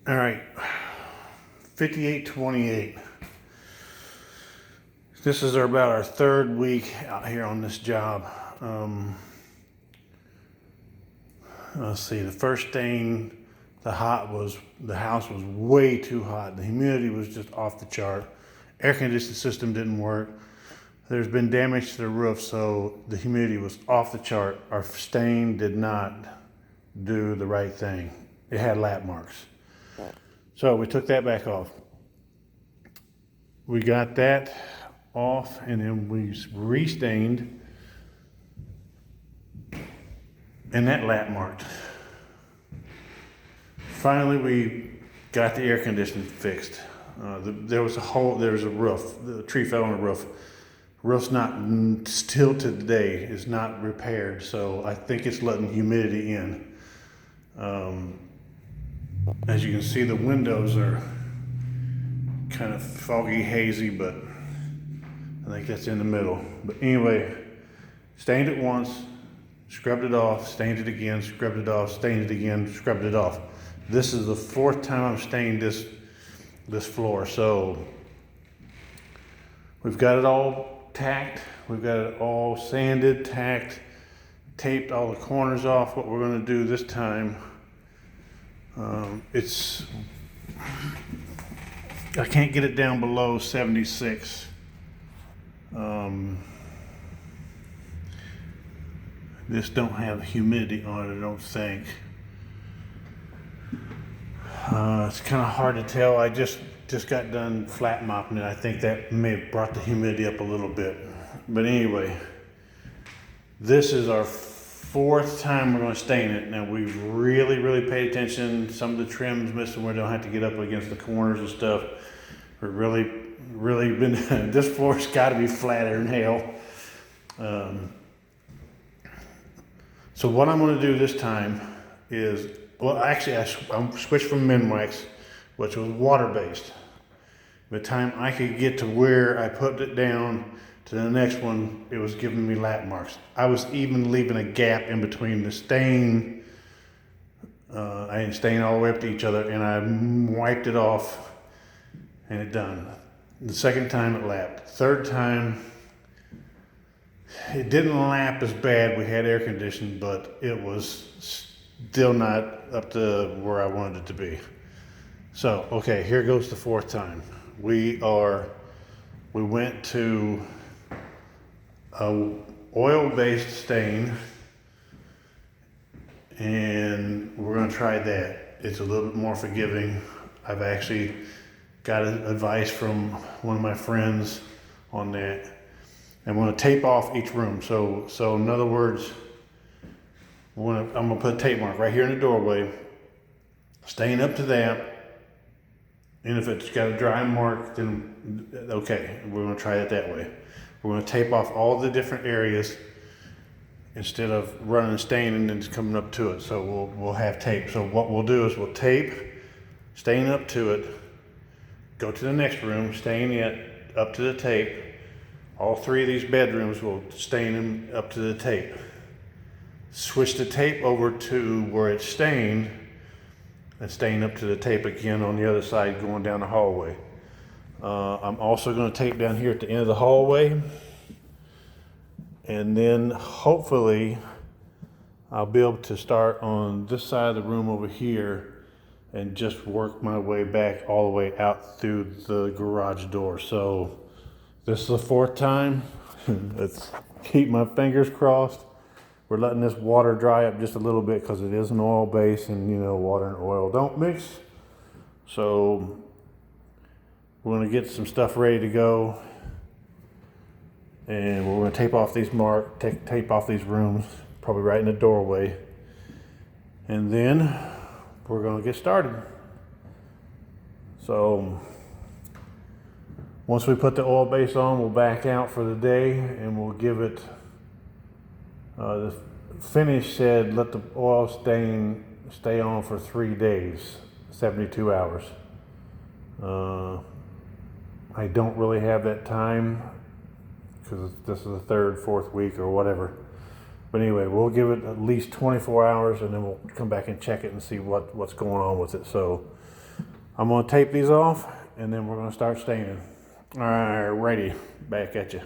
All right, 5828. This is about our third week out here on this job. Let's see, the first stain, the house was way too hot. The humidity was just off the chart. Air conditioning system didn't work. There's been damage to the roof, so the humidity was off the chart. Our stain did not do the right thing. It had lap marks. So we took that back off. We got that off and then we restained and that lap marked. Finally, we got the air conditioning fixed. There was a roof, the tree fell on the roof. Roof's not, still to today, is not repaired, so I think it's letting humidity in. As you can see, the windows are kind of foggy, hazy, but I think that's in the middle. But anyway, stained it once, scrubbed it off, stained it again, scrubbed it off, stained it again, scrubbed it off. This is the fourth time I've stained this floor. So we've got it all tacked, we've got it all sanded, tacked, taped all the corners off. What we're going to do this time, I can't get it down below 76. This don't have humidity on it, I don't think. It's kind of hard to tell. I just got done flat mopping it. I think that may have brought the humidity up a little bit. But anyway, this is our fourth time we're going to stain it. Now we've really paid attention. Some of the trim's missing where they don't have to get up against the corners and stuff. We're really been, this floor's got to be flatter than hell. So what I'm going to do this time is, well, actually I switched from Minwax, which was water-based. By the time I could get to where I put it down to the next one, it was giving me lap marks. I was even leaving a gap in between the stain. I didn't stain all the way up to each other, and I wiped it off and it done. The second time it lapped. Third time, it didn't lap as bad. We had air conditioning, but it was still not up to where I wanted it to be. So, okay, here goes the fourth time. We went to a oil-based stain, and we're gonna try that. It's a little bit more forgiving. I've actually got advice from one of my friends on that. I'm gonna tape off each room. So in other words, I'm gonna put a tape mark right here in the doorway, stain up to that, and if it's got a dry mark, then okay, we're gonna try it that way. We're gonna tape off all the different areas instead of running a stain and then just coming up to it. So we'll have tape. So what we'll do is we'll tape, stain up to it, go to the next room, stain it up to the tape. All three of these bedrooms will stain them up to the tape. Switch the tape over to where it's stained and stain up to the tape again on the other side going down the hallway. I'm also going to tape down here at the end of the hallway, and then hopefully I'll be able to start on this side of the room over here and just work my way back all the way out through the garage door. So this is the fourth time. Let's keep my fingers crossed. We're letting this water dry up just a little bit because it is an oil base, and you know, water and oil don't mix. So we're going to get some stuff ready to go, and we're going to tape off these tape off these rooms, probably right in the doorway, and then we're going to get started. So once we put the oil base on, we'll back out for the day, and we'll give it, the finish said let the oil stain stay on for 3 days, 72 hours. I don't really have that time because this is the third, fourth week or whatever. But anyway, we'll give it at least 24 hours and then we'll come back and check it and see what's going on with it. So I'm gonna tape these off and then we're gonna start staining. All right, ready, back at you.